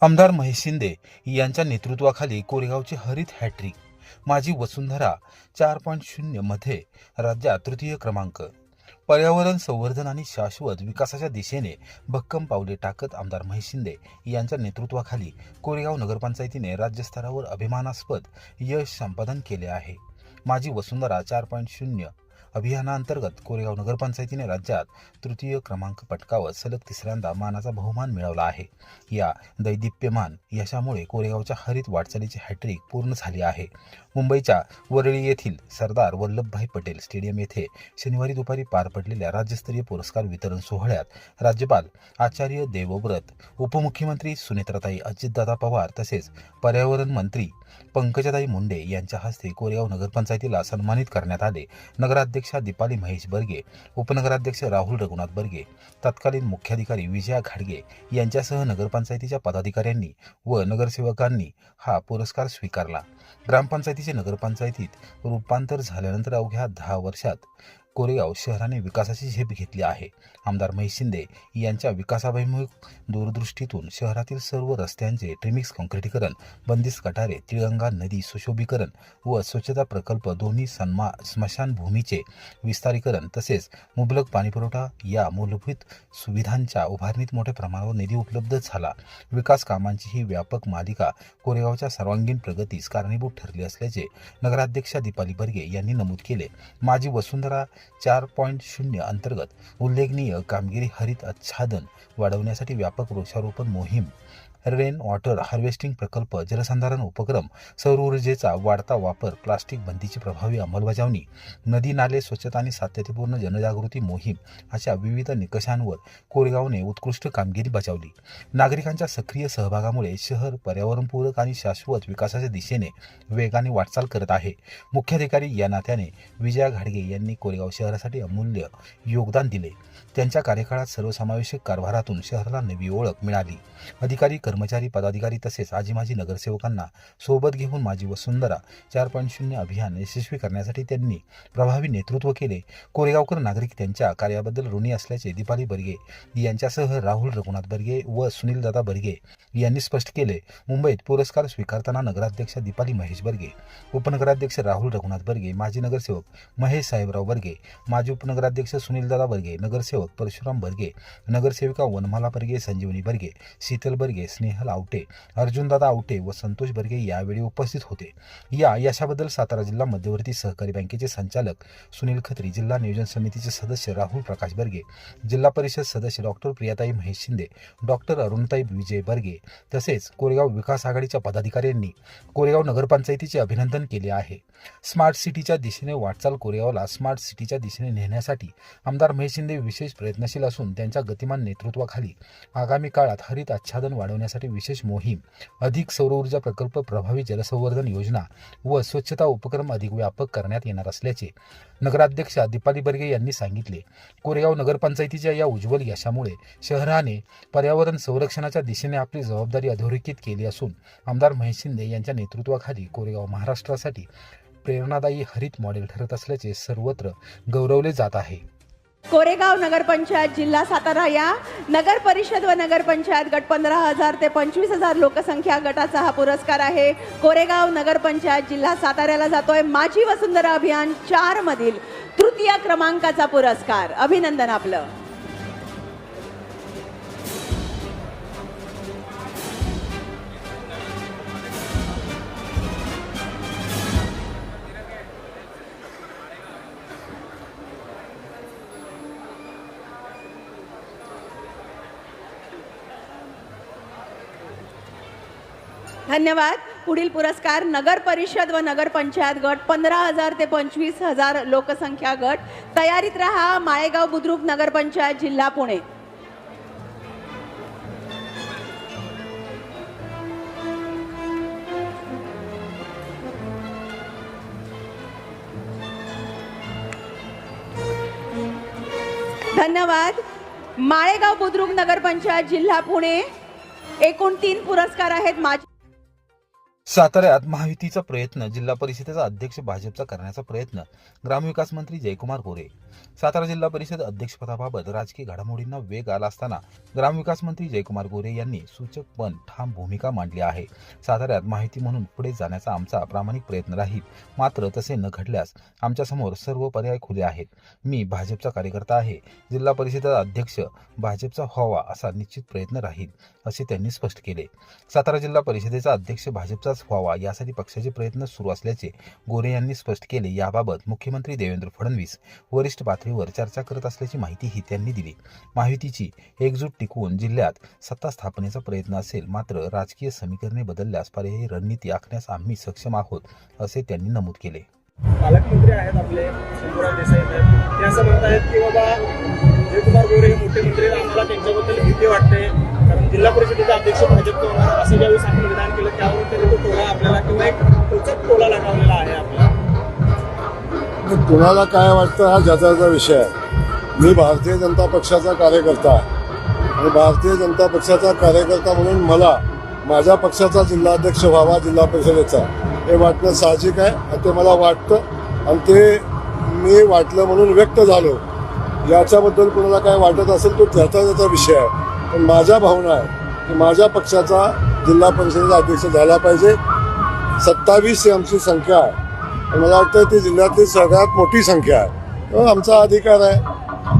आमदार महेश शिंदे यांच्या नेतृत्वाखाली कोरेगावची हरित हॅट्रिक, माझी वसुंधरा 4.0 मध्ये राज्यात तृतीय क्रमांक, पर्यावरण संवर्धन आणि शाश्वत विकासाच्या दिशेने भक्कम पावले टाकत आमदार महेश शिंदे यांच्या नेतृत्वाखाली कोरेगाव नगरपंचायतीने राज्यस्तरावर अभिमानास्पद यश संपादन केले आहे। माझी वसुंधरा 4.0 अभियानांतर्गत कोरेगाव नगरपंचायतीने राज्यात तृतीय क्रमांक पटकावत सलग तिसऱ्यांदा मानाचा बहुमान मिळवला आहे। या दैदिप्यमान यशामुळे कोरेगावच्या हरित वाटचालीची हॅट्रिक पूर्ण झाली आहे। मुंबईच्या वरळी येथील सरदार वल्लभभाई पटेल स्टेडियम येथे शनिवारी दुपारी पार पडलेल्या राज्यस्तरीय पुरस्कार वितरण सोहळ्यात राज्यपाल आचार्य देवव्रत, उपमुख्यमंत्री सुनेत्राताई अजितदादा पवार तसेच पर्यावरण मंत्री पंकजाताई मुंडे यांच्या हस्ते कोरेगाव नगरपंचायतीला सन्मानित करण्यात आले। नगराध्यक्षा दीपाली महेश बर्गे, उपनगराध्यक्ष राहुल रघुनाथ बर्गे, तत्कालीन मुख्याधिकारी विजया घाडगे यांच्यासह नगरपंचायतीच्या पदाधिकाऱ्यांनी व नगरसेवकांनी हा पुरस्कार स्वीकारला। ग्रामपंचायतीचे नगरपंचायतीत रूपांतर झाल्यानंतर अवघ्या 10 वर्षात कोरेगाव शहराने विकासाची झेप घेतली आहे। आमदार महेश शिंदे यांच्या विकासाभिमुख दूरदृष्टीतून शहरातील सर्व रस्त्यांचे ट्रिमिक्स काँक्रिटीकरण, बंदिस्त गटारे, तिळगंगा नदी सुशोभीकरण व स्वच्छता प्रकल्प दोन्ही स्मशानभूमीचे विस्तारीकरण तसेच मुबलक पाणीपुरवठा या मूलभूत सुविधांच्या उभारणीत मोठ्या प्रमाणावर निधी उपलब्ध झाला। विकास कामांची ही व्यापक मालिका कोरेगावच्या सर्वांगीण प्रगतीस कारणीभूत ठरली असल्याचे नगराध्यक्षा दीपाली बर्गे यांनी नमूद केले। माझी वसुंधरा 4.0 अंतर्गत उल्लेखनीय कामगिरी, हरित आच्छादन वाढवण्यासाठी व्यापक वृक्षारोपण मोहीम, रेन वॉटर हार्वेस्टिंग प्रकल्प, जलसंधारण उपक्रम, सौर ऊर्जेचा वाढता वापर, प्लास्टिक बंदीची प्रभावी अंमलबजावणी, नदी नाले स्वच्छता आणि सातत्यपूर्ण जनजागृती मोहीम अशा विविध निकषांवर कोरेगावने उत्कृष्ट कामगिरी बजावली। नागरिकांच्या सक्रिय सहभागामुळे शहर पर्यावरणपूरक आणि शाश्वत विकासाच्या दिशेने वेगाने वाटचाल करत आहे। मुख्याधिकारी या नात्याने विजया घाडगे यांनी कोरेगाव शहरासाठी अमूल्य योगदान दिले। त्यांच्या कार्यकाळात सर्वसमावेशक कारभारातून शहराला नवी ओळख मिळाली। अधिकारी, कर्मचारी, पदाधिकारी तसेच आजी माजी नगरसेवकांना सोबत घेऊन माझी वसुंधरा 4.0 अभियान यशस्वी करण्यासाठी त्यांनी प्रभावी नेतृत्व केले। कोरेगावकर नागरिक त्यांच्या कार्याबद्दल ऋणी असल्याचे दीपाली बर्गे यांच्यासह राहुल रघुनाथ बर्गे व सुनीलदादा बर्गे यांनी स्पष्ट केले। मुंबईत पुरस्कार स्वीकारताना नगराध्यक्ष दीपाली महेश बर्गे, उपनगराध्यक्ष राहुल रघुनाथ बर्गे, माजी नगरसेवक महेश साहेबराव बर्गे, माजी उपनगराध्यक्ष सुनीलदादा बर्गे, नगरसेवक परशुराम बर्गे, नगरसेविका वनमाला बर्गे, संजीवनी बर्गे, शीतल बर्गे, स्नेहल आवटे, अर्जुनदादा आवटे व संतोष बर्गे यावेळी उपस्थित होते। या यशाबद्दल सातारा जिल्हा मध्यवर्ती सहकारी बँकेचे संचालक सुनील खत्री, जिल्हा नियोजन समितीचे सदस्य राहुल प्रकाश बर्गे, जिल्हा परिषद सदस्य डॉक्टर प्रियाताई महेश शिंदे, डॉक्टर अरुणताई विजय बर्गे तसेच कोरेगाव विकास आघाडीच्या पदाधिकाऱ्यांनी कोरेगाव नगरपंचायतीचे अभिनंदन केले आहे। स्मार्ट सिटीच्या दिशेने वाटचाल कोरेगावला स्मार्ट सिटीच्या दिशेने नेण्यासाठी आमदार महेश शिंदे विशेष प्रयत्नशील असून त्यांच्या गतिमान नेतृत्वाखाली आगामी काळात हरित आच्छादन वाढवण्यासाठी विशेष मोहीम, अधिक सौर ऊर्जा प्रकल्प, प्रभावी जलसंवर्धन योजना व स्वच्छता उपक्रम अधिक व्यापक करण्यात येणार असल्याचे नगराध्यक्षा दीपाली बर्गे यांनी सांगितले। कोरेगाव नगरपंचायतीच्या या उज्ज्वल यशामुळे शहराने पर्यावरण संरक्षणाच्या दिशेने आपली जबाबदारी अधोरेखित केली असून आमदार महेश शिंदे यांच्या नेतृत्वाखाली कोरेगाव महाराष्ट्रासाठी प्रेरणादायी हरित मॉडेल ठरत असल्याचे सर्वत्र गौरवले जात आहे। कोरेगाव नगरपंचायत जिल्हा सातारा या नगर परिषद व नगरपंचायत गट 15,000 ते 25,000 लोकसंख्या गटाचा हा पुरस्कार आहे। कोरेगाव नगरपंचायत जिल्हा साताऱ्याला जातोय माझी वसुंधरा अभियान 4 मधील तृतीय क्रमांकाचा पुरस्कार। अभिनंदन आपलं। धन्यवाद। पुढील पुरस्कार नगर परिषद व नगर पंचायत गट 15,000 ते 25,000 लोकसंख्या गट। तयारीत रहा। माळेगाव बुद्रुक नगर पंचायत जिल्हा पुणे। धन्यवाद। माळेगाव बुद्रुक नगर पंचायत जिल्हा पुणे। एकूण 3 पुरस्कार आहेत। साताऱ्यात महायुतीचा प्रयत्न, जिल्हा परिषदेचा अध्यक्ष भाजपचा करण्याचा प्रयत्न, ग्रामविकास मंत्री जयकुमार गोरे. सातारा जिल्हा परिषद अध्यक्षपदाबाबत राजकीय घडामोडींना वेग आला असताना ग्रामविकास मंत्री जयकुमार गोरे यांनी सूचक पण ठाम भूमिका मांडली आहे. साताऱ्यात महायुती म्हणून पुढे जाण्याचा आमचा प्रामाणिक प्रयत्न राहील, मात्र तसे न घडल्यास आमच्यासमोर सर्व पर्याय खुले आहेत. मी भाजपचा कार्यकर्ता आहे. जिल्हा परिषदेचा अध्यक्ष भाजपचा व्हावा असा निश्चित प्रयत्न राहील, असे त्यांनी स्पष्ट केले. सातारा जिल्हा परिषदेचा अध्यक्ष भाजपचाच व्हावा यासाठी पक्षाचे प्रयत्न सुरू असल्याचे गोरे यांनी स्पष्ट केले. याबाबत मुख्यमंत्री देवेंद्र फडणवीस वरिष्ठ पातळीवर चर्चा करत असल्याची माहितीही त्यांनी दिली. महायुतीची एकजूट टिकवून जिल्ह्यात सत्ता स्थापनेचा प्रयत्न असेल, मात्र राजकीय समीकरणे बदलल्यास पर्यायी रणनीती आखण्यास आम्ही सक्षम आहोत, असे त्यांनी नमूद केले. पालकमंत्री आहेत आपले शंभूराज देसाई साहेब, ते असं म्हणतायत की बाबा जयकुमार गोरे हे मोठे मंत्री, आम्हाला त्यांच्याबद्दल भीती वाटते, कारण जिल्हा परिषदेचा अध्यक्ष भाजपचा होणार असं ज्यावेळेस आपण विधान केलं त्यावरून त्यांनी तो टोला आपल्याला किंवा एक टोचक टोला लगावलेला आहे आपल्याला. कुणाला काय वाटतं हा ज्याचा विषय आहे. मी भारतीय जनता पक्षाचा कार्यकर्ता आहे आणि भारतीय जनता पक्षाचा कार्यकर्ता म्हणून मला माझ्या पक्षाचा जिल्हाध्यक्ष व्हावा जिल्हा परिषदेचा हे वाटणं साहजिक आहे आणि ते मला वाटतं आणि ते मी वाटलं म्हणून व्यक्त झालो. याच्याबद्दल कुणाला काय वाटत असेल तो त्याचा विषय आहे. पण माझ्या भावना आहे की माझ्या पक्षाचा जिल्हा परिषदेचा अध्यक्ष झाला पाहिजे. 27 ही आमची संख्या आहे आणि मला वाटतं ती जिल्ह्यातली सगळ्यात मोठी संख्या आहे. तो आमचा अधिकार आहे,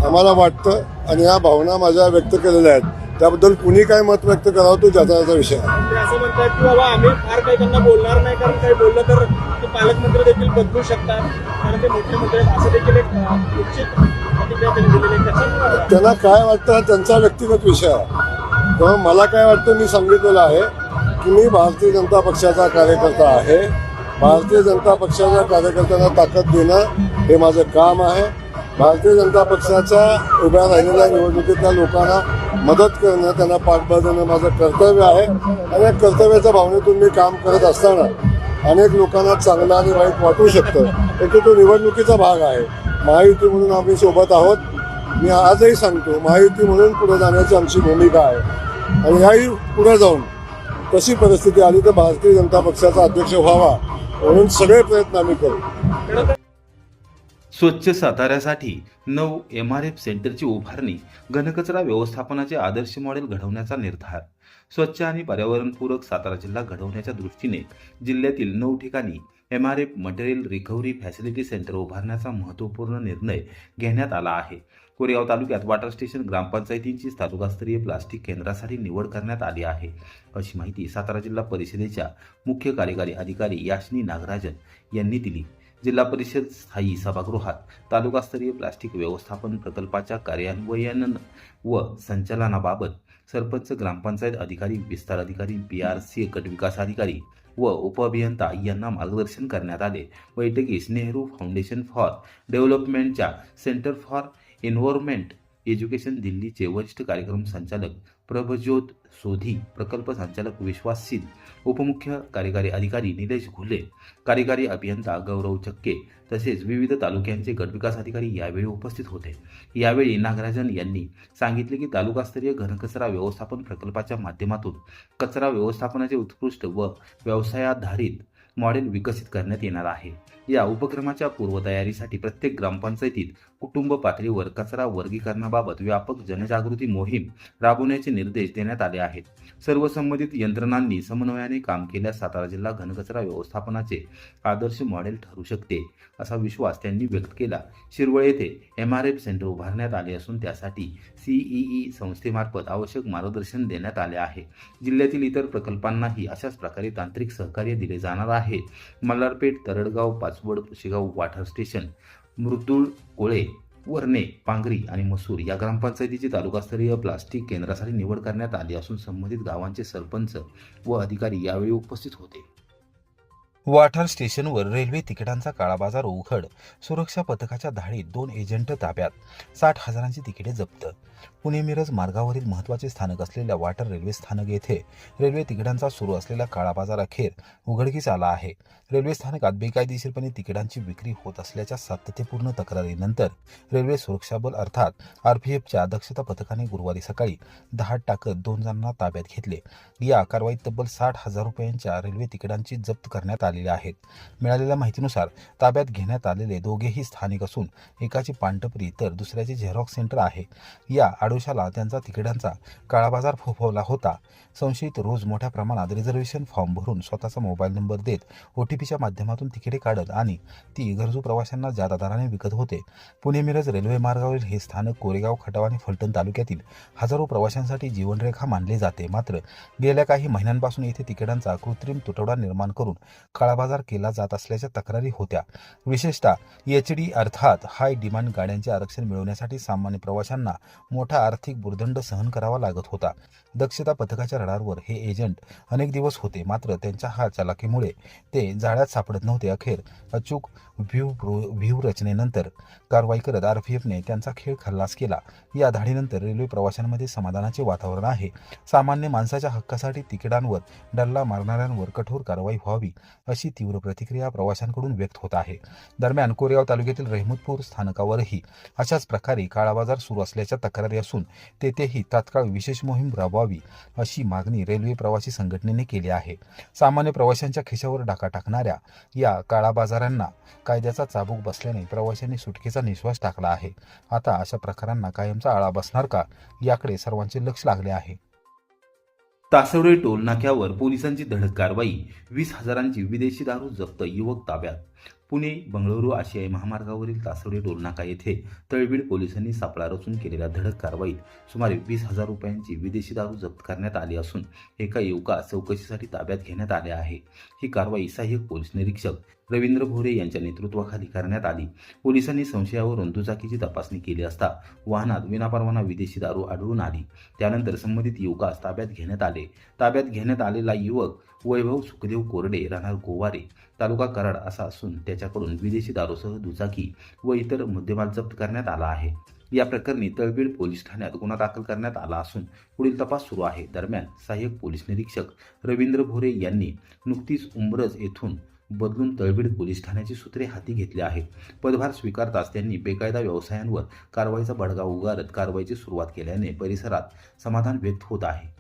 आम्हाला वाटतं आणि ह्या भावना माझ्या व्यक्त केलेल्या आहेत. त्याबद्दल कुणी काय मत व्यक्त करावं तो ज्याचा विषय आहे. ते असं म्हणतात की बाबा आम्ही फार काही त्यांना बोलणार नाही, कारण काही बोललं तर ते पालकमंत्री देखील बदलू शकतात, कारण ते मोठे मंत्री आहेत असं देखील एक निश्चित प्रतिक्रिया त्यांनी दिलेली आहे. त्याच्यात त्यांना काय वाटतं हा त्यांचा व्यक्तिगत विषय आहे. तेव्हा मला काय वाटतं मी सांगितलेलं आहे की मी भारतीय जनता पक्षाचा कार्यकर्ता आहे. भारतीय जनता पक्षाच्या कार्यकर्त्यांना ताकद देणं हे माझं काम आहे. भारतीय जनता पक्षाच्या उभ्या राहिलेल्या निवडणुकीतल्या लोकांना मदत करणं, त्यांना पाठबळ देणं माझं कर्तव्य आहे आणि या कर्तव्याच्या भावनेतून मी काम करत असताना अनेक लोकांना चांगलं आणि वाईट वाटू शकतं, पण तो निवडणुकीचा भाग आहे. महायुती म्हणून आम्ही सोबत आहोत. मी आजही सांगतो महायुती म्हणून पुढे जाण्याची आमची भूमिका आहे आणि याही पुढे जाऊन तशी परिस्थिती आली तर भारतीय जनता पक्षाचा अध्यक्ष व्हावा म्हणून सगळे प्रयत्न आम्ही करू. स्वच्छ साताऱ्यासाठी 9 MRF सेंटरची उभारणी, घनकचरा व्यवस्थापनाचे आदर्श मॉडेल घडवण्याचा निर्धार. स्वच्छ आणि पर्यावरणपूरक सातारा जिल्हा घडवण्याच्या दृष्टीने जिल्ह्यातील 9 ठिकाणी MRF material recovery facility centre उभारण्याचा महत्त्वपूर्ण निर्णय घेण्यात आला आहे. कोरेगाव तालुक्यात वॉटर स्टेशन ग्रामपंचायतींची तालुकास्तरीय प्लास्टिक केंद्रासाठी निवड करण्यात आली आहे, अशी माहिती सातारा जिल्हा परिषदेच्या मुख्य कार्यकारी अधिकारी याशिनी नागराजन यांनी दिली. जिल्हा परिषद स्थायी सभागृहात तालुकास्तरीय प्लास्टिक व्यवस्थापन प्रकल्पाच्या कार्यान्वयन व संचालनाबाबत सरपंच, ग्रामपंचायत अधिकारी, विस्तार अधिकारी, BRC गटविकास अधिकारी व उपअभियंता यांना मार्गदर्शन करण्यात आले. बैठकीस नेहरू फाउंडेशन फॉर डेव्हलपमेंटच्या सेंटर फॉर एन्व्हायरमेंट एज्युकेशन दिल्लीचे वरिष्ठ कार्यक्रम संचालक प्रभज्योत सोधी, प्रकल्प संचालक विश्वास सिंग, उपमुख्य कार्यकारी अधिकारी निलेश घुले, कार्यकारी अभियंता गौरव चक्के तसेच विविध तालुक्यांचे गटविकास अधिकारी यावेळी उपस्थित होते. यावेळी नागराजन यांनी सांगितले की तालुकास्तरीय घनकचरा व्यवस्थापन प्रकल्पाच्या माध्यमातून कचरा व्यवस्थापनाचे उत्कृष्ट व व्यवसायाधारित मॉडेल विकसित करण्यात येणार आहे. या उपक्रमाच्या पूर्वतयारीसाठी प्रत्येक ग्रामपंचायतीत कुटुंब पातळीवर कचरा वर्गीकरणाबाबत व्यापक जनजागृती मोहीम राबवण्याचे निर्देश देण्यात आले आहेत. सर्व संबंधित यंत्रणांनी समन्वयाने काम केल्यास सातारा जिल्हा घनकचरा व्यवस्थापनाचे आदर्श मॉडेल ठरू शकते, असा विश्वास त्यांनी व्यक्त केला. शिरवळ येथे MRF सेंटर उभारण्यात आले असून त्यासाठी CEE संस्थेमार्फत आवश्यक मार्गदर्शन देण्यात आले आहे. जिल्ह्यातील इतर प्रकल्पांनाही अशाच प्रकारे तांत्रिक सहकार्य दिले जाणार आहे. मल्हारपेठ, तरडगाव, पाचवड, पुशेगाव वॉटर स्टेशन, मृदुळ, कोळे, वरणे, पांगरी आणि मसूर या ग्रामपंचायतीची तालुकास्तरीय प्लास्टिक केंद्रासाठी निवड करण्यात आली असून संबंधित गावांचे सरपंच व अधिकारी यावेळी उपस्थित होते. वाठार स्टेशनवर रेल्वे तिकिटांचा काळा बाजार उघड. सुरक्षा पथकाच्या धाडीत 2 एजंट ताब्यात. 60,000ची तिकिटे जप्त. पुणे मिरज मार्गावरील महत्त्वाचे स्थानक असलेल्या वाठार रेल्वे स्थानक येथे रेल्वे तिकिटांचा सुरू असलेला काळा बाजार अखेर उघडकीस आला आहे. रेल्वे स्थानकात बेकायदेशीरपणे तिकिटांची विक्री होत असल्याच्या सातत्यपूर्ण तक्रारीनंतर रेल्वे सुरक्षा बल अर्थात आरपीएफच्या दक्षता पथकाने गुरुवारी सकाळी धाड टाकत 2 जणांना ताब्यात घेतले. या कारवाईत तब्बल 60,000 रुपयांच्या रेल्वे तिकिटांची जप्त करण्यात आलेले आहेत. मिळालेल्या माहितीनुसार ताब्यात घेण्यात आलेले दोघेही स्थानिक असून एकाची पानटपरी तर दुसऱ्याचे झेरॉक्स सेंटर आहे. या आडोशाला त्यांचा तिकिटांचा काळा बाजार फोफवला होता. संशयित रोज मोठ्या प्रमाणात रिझर्वेशन फॉर्म भरून स्वतःचा मोबाईल नंबर देत OTPच्या माध्यमातून तिकिटे काढत आणि ती गरजू प्रवाशांना जादा दराने विकत होते. पुणे मिरज रेल्वे मार्गावरील हे स्थानक कोरेगाव, खटाव आणि फलटण तालुक्यातील हजारो प्रवाशांसाठी जीवनरेखा मानले जाते. मात्र गेल्या काही महिन्यांपासून येथे तिकिटांचा कृत्रिम तुटवडा निर्माण करून काळाबाजार केला जात असल्याच्या तक्रारी होत्या. विशेषतः HD अर्थात हाय डिमांड गाड्यांचे आरक्षण मिळवण्यासाठी सामान्य प्रवाशांना मोठा आर्थिक भुर्दंड सहन करावा लागत होता. दक्षता पथकाच्या रडारवर हे एजंट अनेक दिवस होते. मात्र त्यांच्या हा चालाकीमुळे ते जाळ्यात सापडत नव्हते. अखेर अचूक व्यूहरचनेनंतर कारवाई करत आरपीएफने त्यांचा खेळ खल्लास केला. या धाडीनंतर रेल्वे प्रवाशांमध्ये समाधानाचे वातावरण आहे. सामान्य माणसाच्या हक्कासाठी तिकिटांवर डल्ला मारणाऱ्यांवर कठोर कारवाई व्हावी अशी तीव्र प्रतिक्रिया प्रवाशांकडून व्यक्त होत आहे. दरम्यान कोरेगाव तालुक्यातील रहमतपूर स्थानकावरही अशाच प्रकारे काळाबाजार सुरू असल्याच्या तक्रारी असून तेथेही तात्काळ विशेष मोहीम राबवावी अशी मागणी रेल्वे प्रवासी संघटनेने केली आहे. सामान्य प्रवाशांच्या खिशावर डाका टाकणाऱ्या या काळाबाजारांना कायद्याचा चाबूक बसल्याने प्रवाशांनी सुटकेचा निश्वास टाकला आहे. आता अशा प्रकारांना कायमचा आळा बसणार का, याकडे सर्वांचे लक्ष लागले आहे. तासवडे टोल नाक्यावर पोलिसांची धडक कारवाई. 20,000ची विदेशी दारू जप्त. युवक ताब्यात. पुणे बंगळुरू आशियाई महामार्गावरील तासवडे टोलनाका येथे तळबीड पोलिसांनी सापळा रचून केलेल्या धडक कारवाईत सुमारे 20,000 रुपयांची विदेशी दारू जप्त करण्यात आली असून एका युवकास चौकशीसाठी ताब्यात घेण्यात आले आहे. ही कारवाई सहाय्यक पोलीस निरीक्षक रवींद्र भोरे यांच्या नेतृत्वाखाली करण्यात आली. पोलिसांनी संशयावरून दुचाकीची तपासणी केली असता वाहनात विनापरवाना विदेशी दारू आढळून आली. त्यानंतर संबंधित युवकास ताब्यात घेण्यात आले. ताब्यात घेण्यात आलेला युवक वैभव सुखदेव कोरडे, राहणार गोवारे, तालुका कराड असा असून त्याच्याकडून विदेशी दारूसह दुचाकी व इतर मुद्देमाल जप्त करण्यात आला आहे. या प्रकरणी तळबीड पोलीस ठाण्यात गुन्हा दाखल करण्यात आला असून पुढील तपास सुरू आहे. दरम्यान सहाय्यक पोलीस निरीक्षक रवींद्र भोरे यांनी नुकतीच उंब्रज येथून बदलून तळबीड पोलीस ठाण्याची सूत्रे हाती घेतली आहेत. पदभार स्वीकारताच त्यांनी बेकायदा व्यवसायांवर कारवाईचा बडगा उगारत कारवाईची सुरुवात केल्याने परिसरात समाधान व्यक्त होत आहे.